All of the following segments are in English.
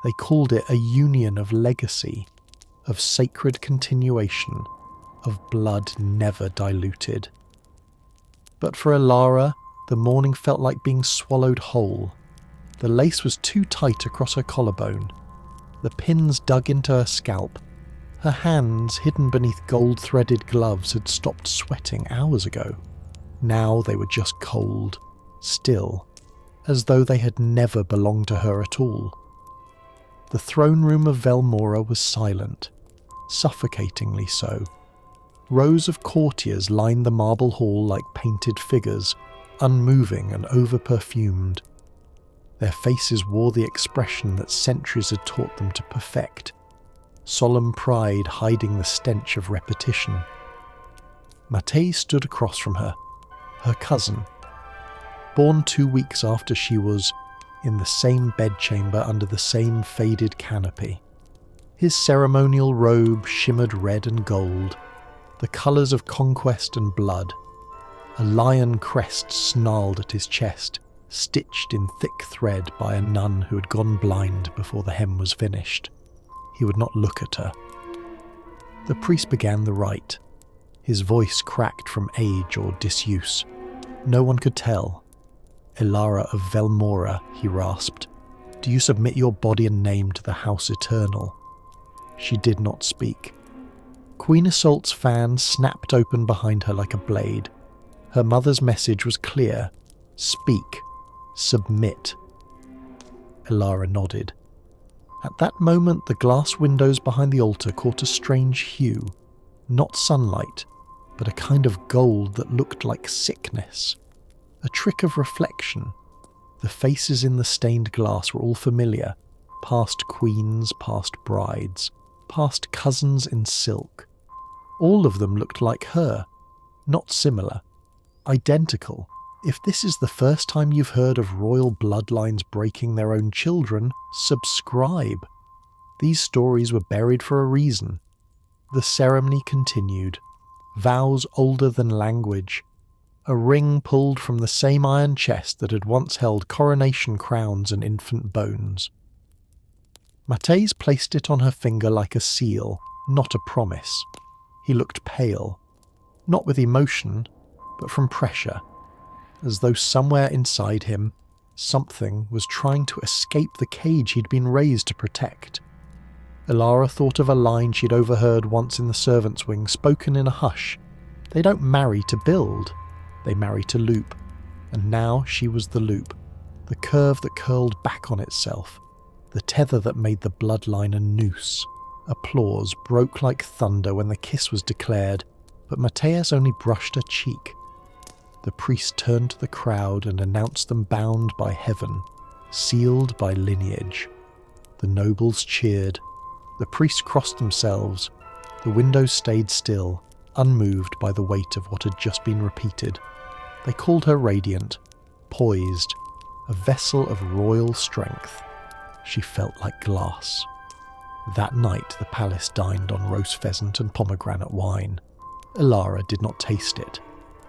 They called it a union of legacy, of sacred continuation, of blood never diluted. But for Elara, the morning felt like being swallowed whole. The lace was too tight across her collarbone. The pins dug into her scalp. Her hands, hidden beneath gold-threaded gloves, had stopped sweating hours ago. Now they were just cold, still, as though they had never belonged to her at all. The throne room of Velmora was silent, suffocatingly so. Rows of courtiers lined the marble hall like painted figures, unmoving and over-perfumed. Their faces wore the expression that centuries had taught them to perfect, solemn pride hiding the stench of repetition. Matthais stood across from her, her cousin, born 2 weeks after she was, in the same bedchamber under the same faded canopy. His ceremonial robe shimmered red and gold, the colours of conquest and blood. A lion crest snarled at his chest, stitched in thick thread by a nun who had gone blind before the hem was finished. He would not look at her. The priest began the rite. His voice cracked from age or disuse. No one could tell. "Elara of Velmora," he rasped, "do you submit your body and name to the House Eternal?" She did not speak. Queen Iseult's fan snapped open behind her like a blade. Her mother's message was clear. Speak. Submit. Elara nodded. At that moment, the glass windows behind the altar caught a strange hue. Not sunlight, but a kind of gold that looked like sickness. A trick of reflection. The faces in the stained glass were all familiar. Past queens, past brides, past cousins in silk. All of them looked like her. Not similar. Identical. If this is the first time you've heard of royal bloodlines breaking their own children, subscribe. These stories were buried for a reason. The ceremony continued. Vows older than language. A ring pulled from the same iron chest that had once held coronation crowns and infant bones. Matthais placed it on her finger like a seal, not a promise. He looked pale. Not with emotion, but from pressure. As though somewhere inside him, something was trying to escape the cage he'd been raised to protect. Elara thought of a line she'd overheard once in the servants' wing, spoken in a hush. They don't marry to build, they marry to loop. And now she was the loop, the curve that curled back on itself, the tether that made the bloodline a noose. Applause broke like thunder when the kiss was declared, but Matthais only brushed her cheek. The priest turned to the crowd and announced them bound by heaven, sealed by lineage. The nobles cheered. The priests crossed themselves. The windows stayed still, unmoved by the weight of what had just been repeated. They called her radiant, poised, a vessel of royal strength. She felt like glass. That night the palace dined on roast pheasant and pomegranate wine. Elara did not taste it.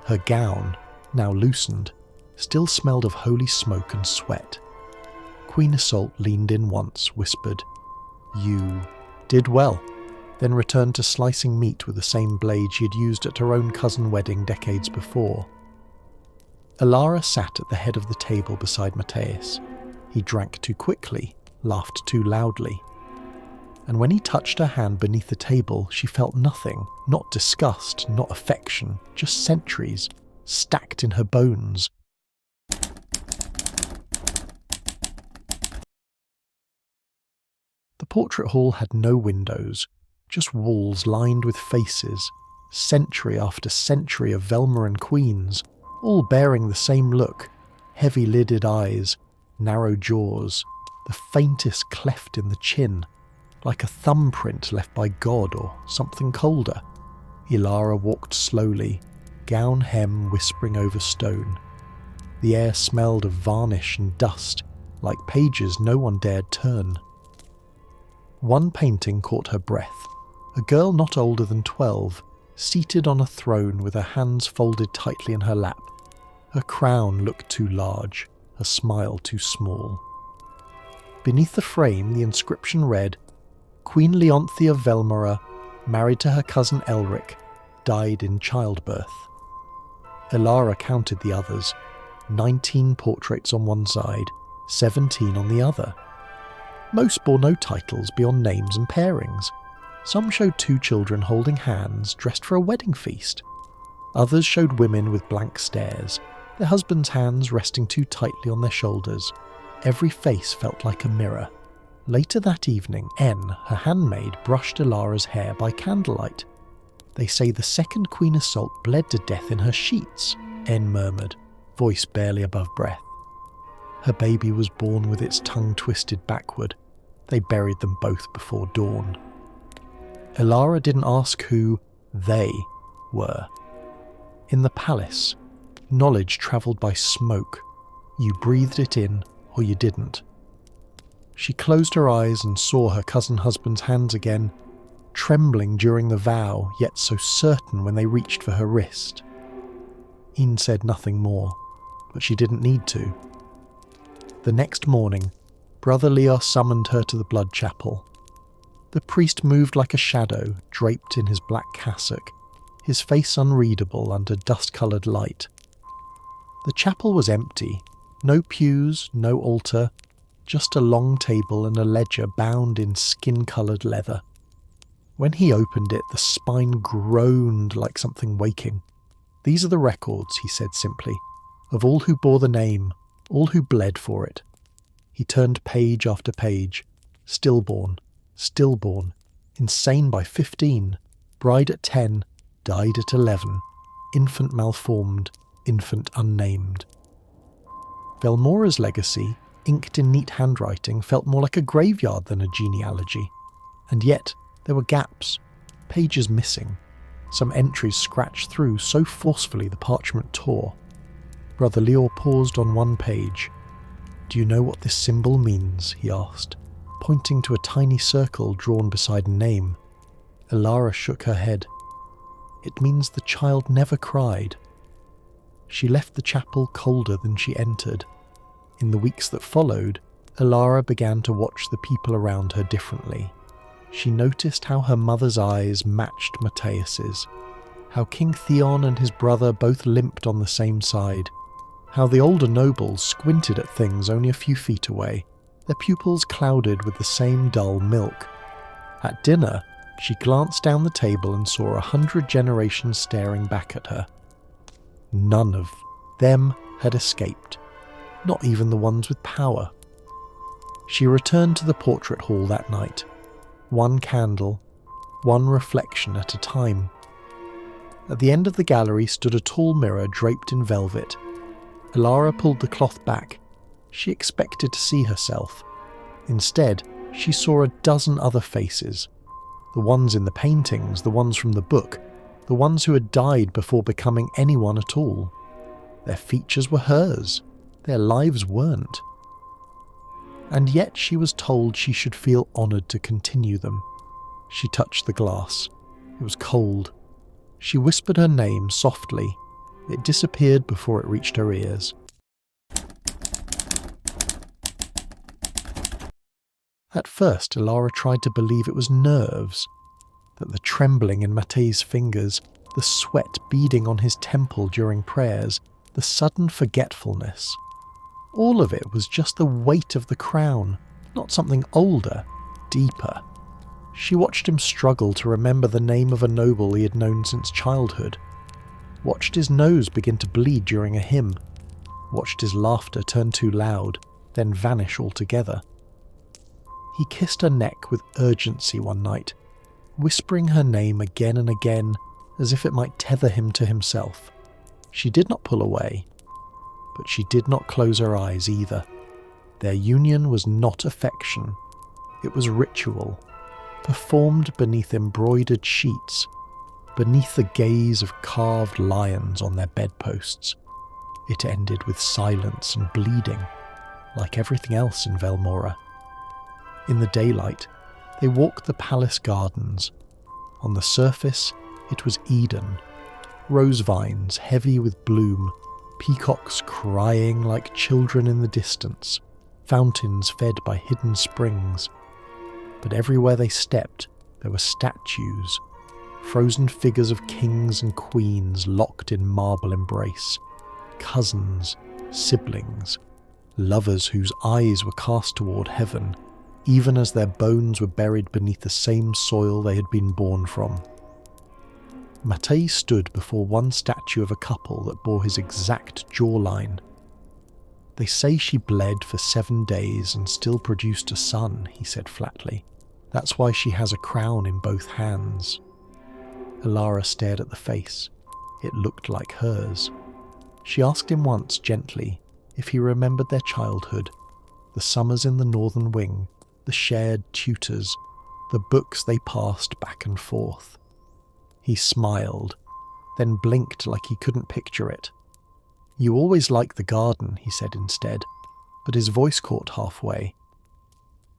Her gown, now loosened, still smelled of holy smoke and sweat. Queen Iseult leaned in once, whispered, "You did well," then returned to slicing meat with the same blade she had used at her own cousin's wedding decades before. Elara sat at the head of the table beside Matthais. He drank too quickly, laughed too loudly. And when he touched her hand beneath the table, she felt nothing, not disgust, not affection, just centuries, stacked in her bones. The portrait hall had no windows, just walls lined with faces, century after century of Velmoran queens, all bearing the same look, heavy-lidded eyes, narrow jaws, the faintest cleft in the chin, like a thumbprint left by God or something colder. Elara walked slowly, gown hem whispering over stone. The air smelled of varnish and dust, like pages no one dared turn. One painting caught her breath. A girl not older than 12, seated on a throne with her hands folded tightly in her lap. Her crown looked too large, her smile too small. Beneath the frame, the inscription read, "Queen Leonthe of Velmora, married to her cousin Elric, died in childbirth." Elara counted the others. 19 portraits on one side, 17 on the other. Most bore no titles beyond names and pairings. Some showed 2 children holding hands, dressed for a wedding feast. Others showed women with blank stares, their husbands' hands resting too tightly on their shoulders. Every face felt like a mirror. Later that evening, N, her handmaid, brushed Elara's hair by candlelight. "They say the second Queen Iseult bled to death in her sheets," N murmured, voice barely above breath. Her baby was born with its tongue twisted backward. They buried them both before dawn. Elara didn't ask who they were. In the palace, knowledge travelled by smoke. You breathed it in, or you didn't. She closed her eyes and saw her cousin husband's hands again, trembling during the vow, yet so certain when they reached for her wrist. Ian said nothing more, but she didn't need to. The next morning, Brother Leo summoned her to the blood chapel. The priest moved like a shadow, draped in his black cassock, his face unreadable under dust-coloured light. The chapel was empty, no pews, no altar, just a long table and a ledger bound in skin-coloured leather. When he opened it, the spine groaned like something waking. "These are the records," he said simply, "of all who bore the name, all who bled for it." He turned page after page. Stillborn, stillborn, insane by 15, bride at 10, died at 11, infant malformed, infant unnamed. Velmora's legacy, inked in neat handwriting, felt more like a graveyard than a genealogy. And yet, there were gaps, pages missing, some entries scratched through so forcefully the parchment tore. Brother Leo paused on one page. "Do you know what this symbol means?" he asked, pointing to a tiny circle drawn beside a name. Elara shook her head. "It means the child never cried." She left the chapel colder than she entered. In the weeks that followed, Elara began to watch the people around her differently. She noticed how her mother's eyes matched Matthai's, how King Theon and his brother both limped on the same side, how the older nobles squinted at things only a few feet away, their pupils clouded with the same dull milk. At dinner, she glanced down the table and saw 100 generations staring back at her. None of them had escaped, not even the ones with power. She returned to the portrait hall that night, one candle, one reflection at a time. At the end of the gallery stood a tall mirror draped in velvet. Elara pulled the cloth back. She expected to see herself. Instead, she saw a dozen other faces. The ones in the paintings, the ones from the book, the ones who had died before becoming anyone at all. Their features were hers. Their lives weren't. And yet she was told she should feel honoured to continue them. She touched the glass. It was cold. She whispered her name softly. It disappeared before it reached her ears. At first, Elara tried to believe it was nerves, that the trembling in Matthais' fingers, the sweat beading on his temple during prayers, the sudden forgetfulness. All of it was just the weight of the crown, not something older, deeper. She watched him struggle to remember the name of a noble he had known since childhood. Watched his nose begin to bleed during a hymn. Watched his laughter turn too loud, then vanish altogether. He kissed her neck with urgency one night, whispering her name again and again as if it might tether him to himself. She did not pull away, but she did not close her eyes either. Their union was not affection, it was ritual, performed beneath embroidered sheets, beneath the gaze of carved lions on their bedposts. It ended with silence and bleeding, like everything else in Velmora. In the daylight, they walked the palace gardens. On the surface, it was Eden. Rose vines heavy with bloom, peacocks crying like children in the distance, fountains fed by hidden springs. But everywhere they stepped, there were statues, frozen figures of kings and queens locked in marble embrace, cousins, siblings, lovers whose eyes were cast toward heaven, even as their bones were buried beneath the same soil they had been born from. Matthais stood before one statue of a couple that bore his exact jawline. "They say she bled for 7 days and still produced a son," he said flatly. "That's why she has a crown in both hands." Elara stared at the face. It looked like hers. She asked him once gently if he remembered their childhood, the summers in the northern wing, the shared tutors, the books they passed back and forth. He smiled, then blinked like he couldn't picture it. "You always liked the garden," he said instead, but his voice caught halfway.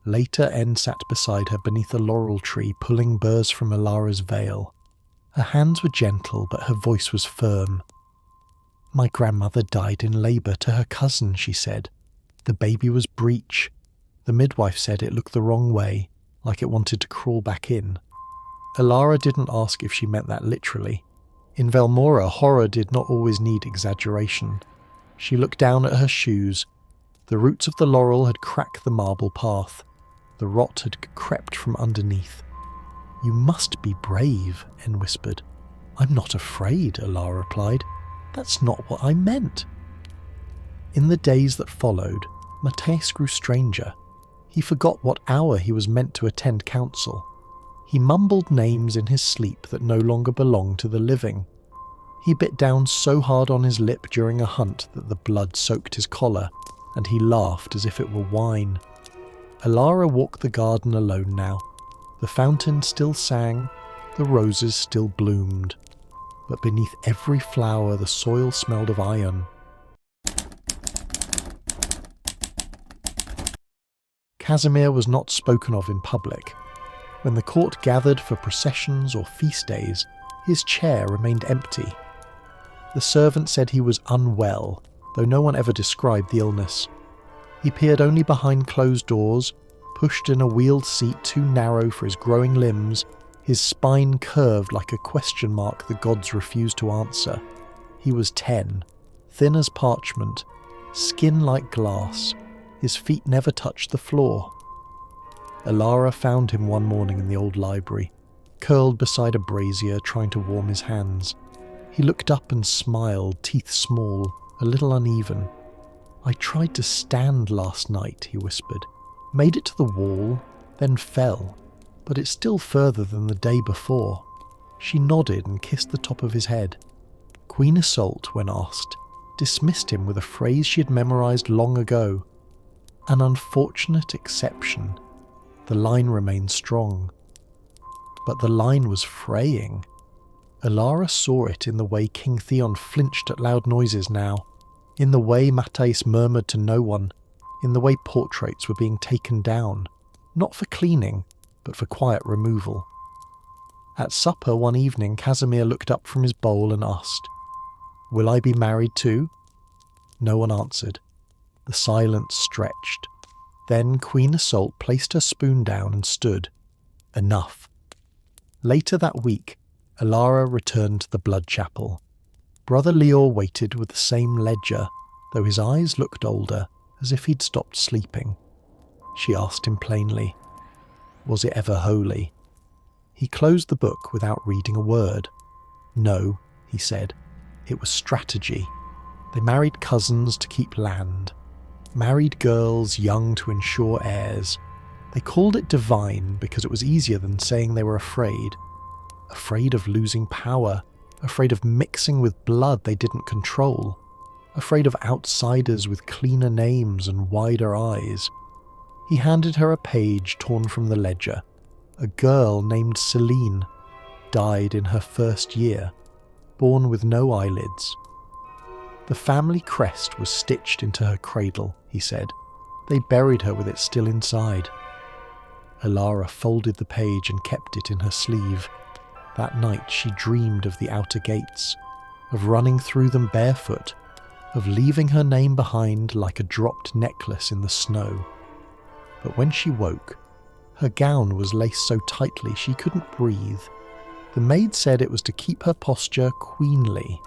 Later, En sat beside her beneath a laurel tree, pulling burrs from Elara's veil. Her hands were gentle, but her voice was firm. "My grandmother died in labour to her cousin," she said. "The baby was breech. The midwife said it looked the wrong way, like it wanted to crawl back in." Elara didn't ask if she meant that literally. In Velmora, horror did not always need exaggeration. She looked down at her shoes. The roots of the laurel had cracked the marble path. The rot had crept from underneath. "You must be brave," En whispered. "I'm not afraid," Elara replied. "That's not what I meant." In the days that followed, Matthais grew stranger. He forgot what hour he was meant to attend council. He mumbled names in his sleep that no longer belonged to the living. He bit down so hard on his lip during a hunt that the blood soaked his collar, and he laughed as if it were wine. Elara walked the garden alone now. The fountain still sang, the roses still bloomed, but beneath every flower the soil smelled of iron. Casimir was not spoken of in public. When the court gathered for processions or feast days, his chair remained empty. The servant said he was unwell, though no one ever described the illness. He peered only behind closed doors, pushed in a wheeled seat too narrow for his growing limbs, his spine curved like a question mark the gods refused to answer. He was 10, thin as parchment, skin like glass. His feet never touched the floor. Elara found him one morning in the old library, curled beside a brazier trying to warm his hands. He looked up and smiled, teeth small, a little uneven. "I tried to stand last night," he whispered. "Made it to the wall, then fell, but it's still further than the day before." She nodded and kissed the top of his head. Queen Iseult, when asked, dismissed him with a phrase she had memorized long ago. An unfortunate exception. The line remained strong. But the line was fraying. Elara saw it in the way King Theon flinched at loud noises now, in the way Matthais murmured to no one, in the way portraits were being taken down, not for cleaning, but for quiet removal. At supper one evening, Casimir looked up from his bowl and asked, "Will I be married too?" No one answered. The silence stretched. Then Queen Iseult placed her spoon down and stood. Enough. Later that week, Elara returned to the Blood Chapel. Brother Leor waited with the same ledger, though his eyes looked older, as if he'd stopped sleeping. She asked him plainly, "Was it ever holy?" He closed the book without reading a word. "No," he said. "It was strategy. They married cousins to keep land. Married girls young to ensure heirs. They called it divine because it was easier than saying they were afraid. Afraid of losing power, afraid of mixing with blood they didn't control, afraid of outsiders with cleaner names and wider eyes." He handed her a page torn from the ledger. A girl named Celine died in her first year, born with no eyelids. The family crest was stitched into her cradle, he said. They buried her with it still inside. Elara folded the page and kept it in her sleeve. That night she dreamed of the outer gates, of running through them barefoot, of leaving her name behind like a dropped necklace in the snow. But when she woke, her gown was laced so tightly she couldn't breathe. The maid said it was to keep her posture queenly,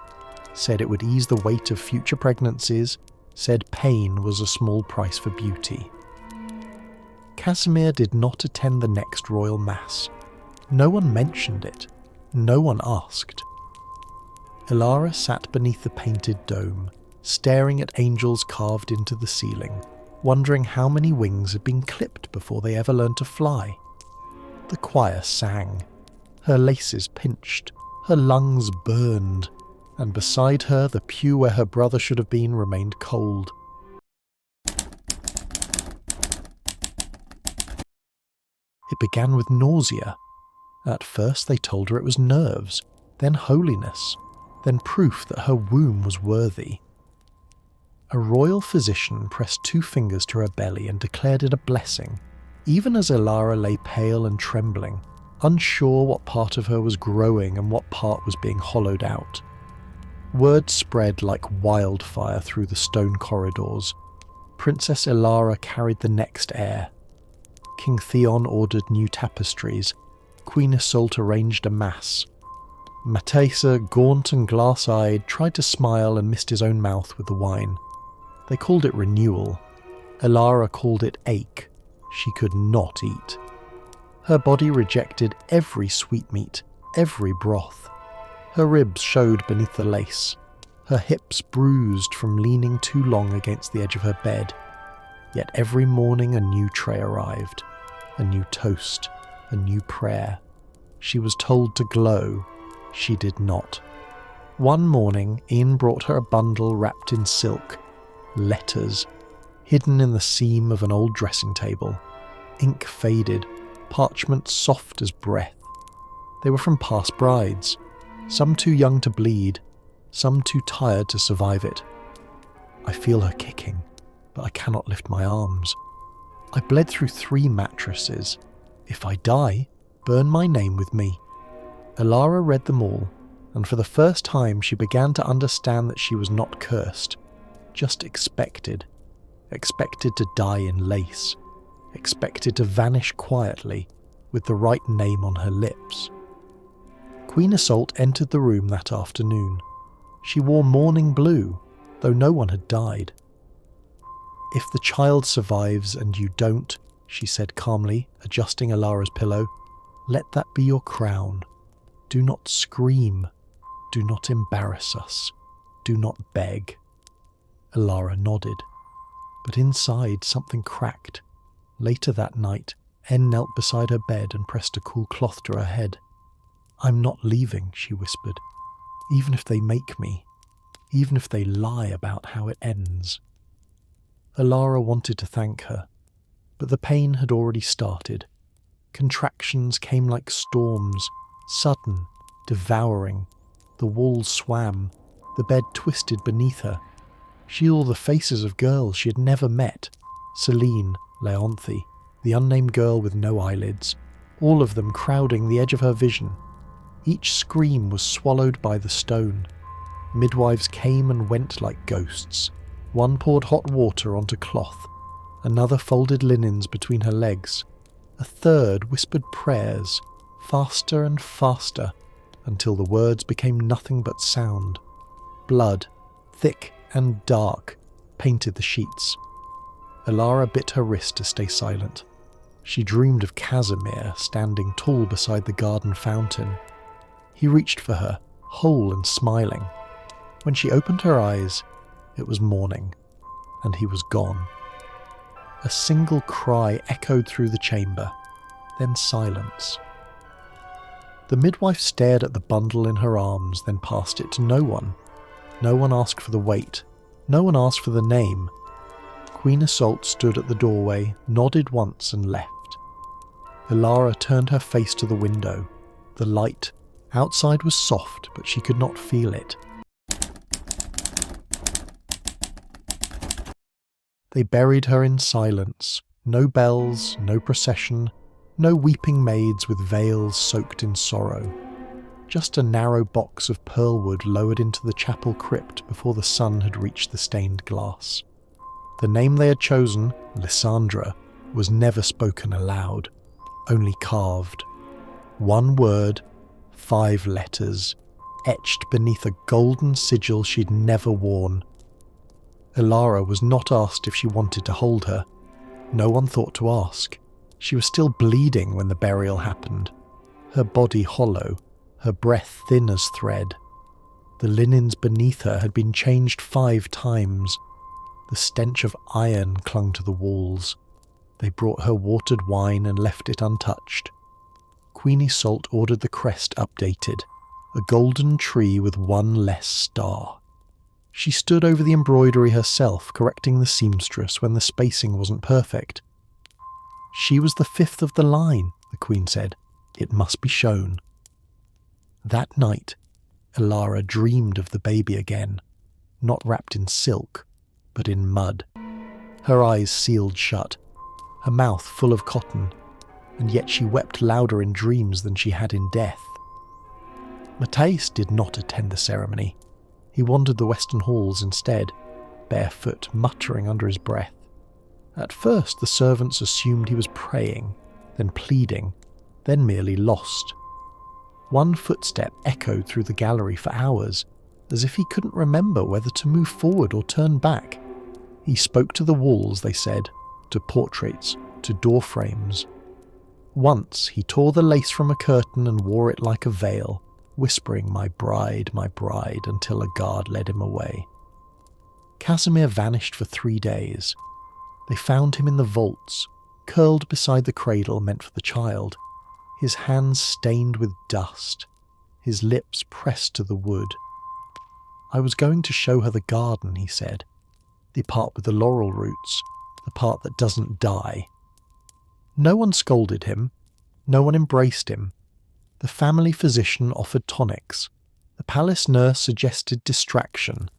said it would ease the weight of future pregnancies, said pain was a small price for beauty. Casimir did not attend the next royal mass. No one mentioned it. No one asked. Elara sat beneath the painted dome, staring at angels carved into the ceiling, wondering how many wings had been clipped before they ever learned to fly. The choir sang. Her laces pinched, her lungs burned, and beside her the pew where her brother should have been remained cold. It began with nausea. At first they told her it was nerves, then holiness, then proof that her womb was worthy. A royal physician pressed 2 fingers to her belly and declared it a blessing, even as Elara lay pale and trembling, unsure what part of her was growing and what part was being hollowed out. Word spread like wildfire through the stone corridors. Princess Elara carried the next heir. King Theon ordered new tapestries. Queen Iseult arranged a mass. Matthais, gaunt and glass-eyed, tried to smile and missed his own mouth with the wine. They called it renewal. Elara called it ache. She could not eat. Her body rejected every sweetmeat, every broth. Her ribs showed beneath the lace. Her hips bruised from leaning too long against the edge of her bed. Yet every morning a new tray arrived, a new toast, a new prayer. She was told to glow. She did not. One morning, Ian brought her a bundle wrapped in silk. Letters, hidden in the seam of an old dressing table. Ink faded, parchment soft as breath. They were from past brides, some too young to bleed, some too tired to survive it. I feel her kicking, but I cannot lift my arms. I bled through 3 mattresses. If I die, burn my name with me. Elara read them all, and for the first time she began to understand that she was not cursed, just expected. Expected to die in lace. Expected to vanish quietly, with the right name on her lips. Queen Iseult entered the room that afternoon. She wore mourning blue, though no one had died. "If the child survives and you don't," she said calmly, adjusting Elara's pillow, "let that be your crown. Do not scream. Do not embarrass us. Do not beg." Elara nodded, but inside something cracked. Later that night, En knelt beside her bed and pressed a cool cloth to her head. "I'm not leaving," she whispered, "even if they make me, even if they lie about how it ends." Elara wanted to thank her, but the pain had already started. Contractions came like storms, sudden, devouring. The walls swam, the bed twisted beneath her. She saw the faces of girls she had never met. Celine, Leonthe, the unnamed girl with no eyelids, all of them crowding the edge of her vision. Each scream was swallowed by the stone. Midwives came and went like ghosts. One poured hot water onto cloth. Another folded linens between her legs. A third whispered prayers, faster and faster, until the words became nothing but sound. Blood, thick and dark, painted the sheets. Elara bit her wrist to stay silent. She dreamed of Casimir standing tall beside the garden fountain. He reached for her, whole and smiling. When she opened her eyes, it was morning, and he was gone. A single cry echoed through the chamber, then silence. The midwife stared at the bundle in her arms, then passed it to no one. No one asked for the weight. No one asked for the name. Queen Iseult stood at the doorway, nodded once and left. Elara turned her face to the window. The light outside was soft, but she could not feel it. They buried her in silence. No bells, no procession, no weeping maids with veils soaked in sorrow. just a narrow box of pearlwood lowered into the chapel crypt before the sun had reached the stained glass. The name they had chosen, Lysandra, was never spoken aloud, only carved. One word, 5 letters, etched beneath a golden sigil she'd never worn. Elara was not asked if she wanted to hold her. No one thought to ask. She was still bleeding when the burial happened, her body hollow, her breath thin as thread. The linens beneath her had been changed 5 times. The stench of iron clung to the walls. They brought her watered wine and left it untouched. Queen Iseult ordered the crest updated, a golden tree with 1 less star. She stood over the embroidery herself, correcting the seamstress when the spacing wasn't perfect. She was the 5th of the line, the Queen said. It must be shown. That night, Elara dreamed of the baby again, not wrapped in silk, but in mud. Her eyes sealed shut, her mouth full of cotton, and yet she wept louder in dreams than she had in death. Matthais did not attend the ceremony. He wandered the western halls instead, barefoot, muttering under his breath. At first the servants assumed he was praying, then pleading, then merely lost. One footstep echoed through the gallery for hours, as if he couldn't remember whether to move forward or turn back. He spoke to the walls, they said, to portraits, to door frames. Once he tore the lace from a curtain and wore it like a veil, whispering, my bride," until a guard led him away. Casimir vanished for 3 days. They found him in the vaults, curled beside the cradle meant for the child, his hands stained with dust, his lips pressed to the wood. "I was going to show her the garden," he said, "the part with the laurel roots, the part that doesn't die." No one scolded him, no one embraced him. The family physician offered tonics. The palace nurse suggested distraction.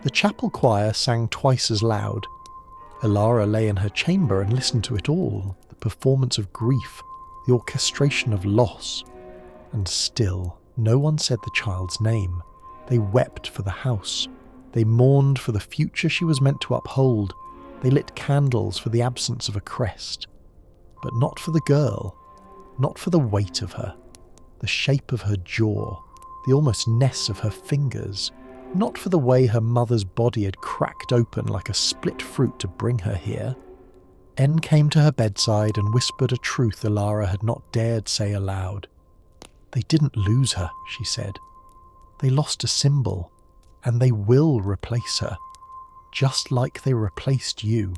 The chapel choir sang twice as loud. Elara lay in her chamber and listened to it all, the performance of grief, the orchestration of loss. And still, no one said the child's name. They wept for the house. They mourned for the future she was meant to uphold. They lit candles for the absence of a crest. But not for the girl, not for the weight of her, the shape of her jaw, the almost ness of her fingers, not for the way her mother's body had cracked open like a split fruit to bring her here. En came to her bedside and whispered a truth Elara had not dared say aloud. "They didn't lose her," she said. "They lost a symbol, and they will replace her, just like they replaced you."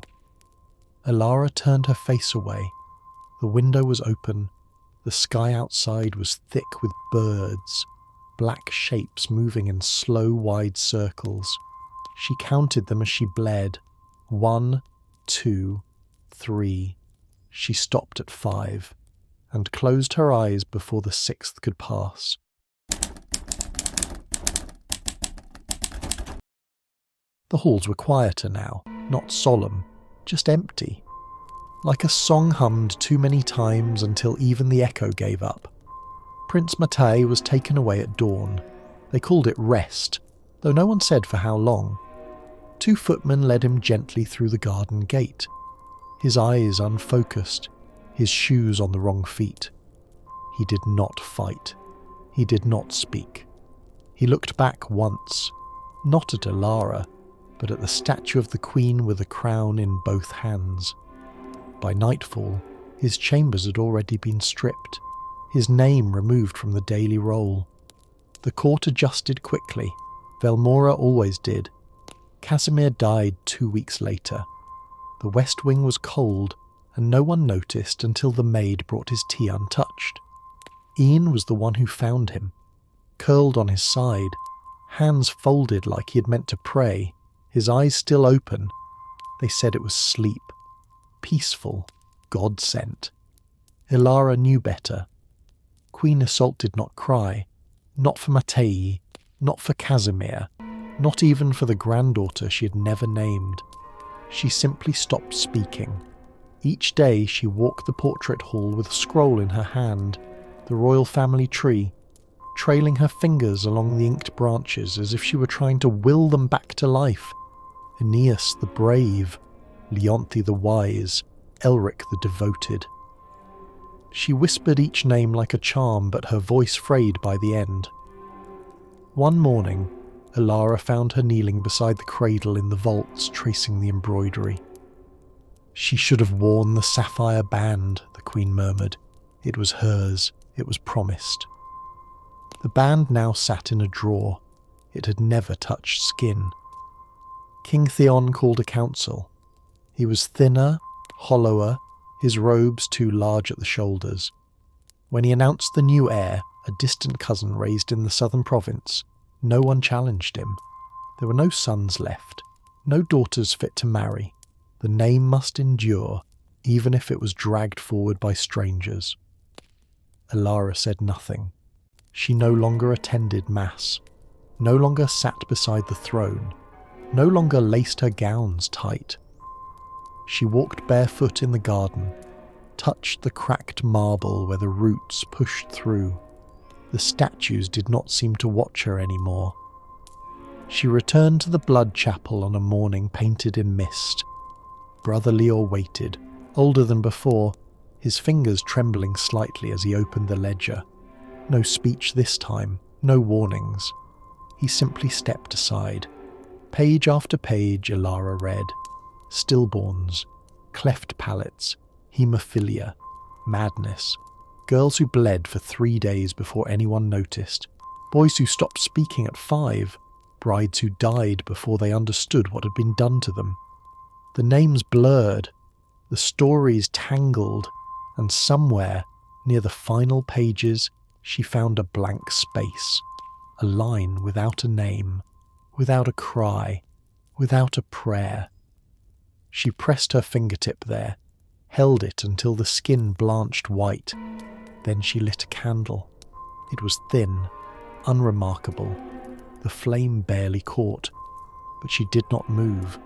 Elara turned her face away. The window was open. The sky outside was thick with birds, black shapes moving in slow, wide circles. She counted them as she bled. 1, 2, 3. She stopped at 5, and closed her eyes before the 6th could pass. The halls were quieter now, not solemn, just empty. Like a song hummed too many times until even the echo gave up. Prince Matthais was taken away at dawn. They called it rest, though no one said for how long. 2 footmen led him gently through the garden gate, his eyes unfocused, his shoes on the wrong feet. He did not fight. He did not speak. He looked back once, not at Elara, but at the statue of the Queen with a crown in both hands. By nightfall, his chambers had already been stripped, his name removed from the daily roll. The court adjusted quickly. Velmora always did. Casimir died 2 weeks later. The west wing was cold, and no one noticed until the maid brought his tea untouched. Ian was the one who found him, curled on his side, hands folded like he had meant to pray, his eyes still open. They said it was sleep. Peaceful, God-sent. Elara knew better. Queen Iseult did not cry, not for Matthais, not for Casimir, not even for the granddaughter she had never named. She simply stopped speaking. Each day she walked the portrait hall with a scroll in her hand, the royal family tree. trailing her fingers along the inked branches as if she were trying to will them back to life. Aeneas the brave, Leonthe the wise, Elric the devoted. She whispered each name like a charm, but her voice frayed by the end. One morning, Elara found her kneeling beside the cradle in the vaults, tracing the embroidery. "She should have worn the sapphire band," the queen murmured. "It was hers, it was promised." The band now sat in a drawer. It had never touched skin. King Theon called a council. He was thinner, hollower, his robes too large at the shoulders. When he announced the new heir, a distant cousin raised in the southern province, no one challenged him. There were no sons left, no daughters fit to marry. The name must endure, even if it was dragged forward by strangers. Elara said nothing. She no longer attended mass, no longer sat beside the throne, no longer laced her gowns tight. She walked barefoot in the garden, touched the cracked marble where the roots pushed through. The statues did not seem to watch her anymore. She returned to the blood chapel on a morning painted in mist. Brother Leor waited, older than before, his fingers trembling slightly as he opened the ledger. No speech this time, no warnings. He simply stepped aside. Page after page Elara read. Stillborns, cleft palates, haemophilia, madness, girls who bled for 3 days before anyone noticed, boys who stopped speaking at 5, brides who died before they understood what had been done to them. The names blurred, the stories tangled, and somewhere, near the final pages, she found a blank space, a line without a name, without a cry, without a prayer. She pressed her fingertip there, held it until the skin blanched white. Then she lit a candle. It was thin, unremarkable. The flame barely caught, but she did not move,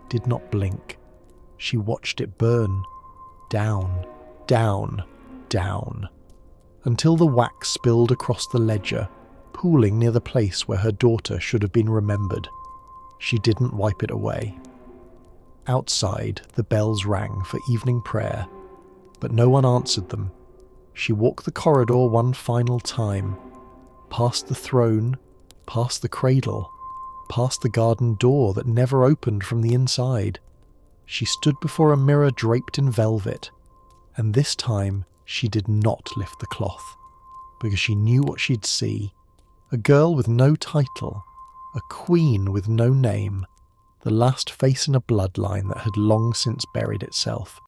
did not blink. She watched it burn, down, down, down, until the wax spilled across the ledger, pooling near the place where her daughter should have been remembered. She didn't wipe it away. Outside, the bells rang for evening prayer, but no one answered them. She walked the corridor one final time, past the throne, past the cradle, past the garden door that never opened from the inside. She stood before a mirror draped in velvet, and this time she did not lift the cloth, because she knew what she'd see. A girl with no title, a queen with no name, the last face in a bloodline that had long since buried itself.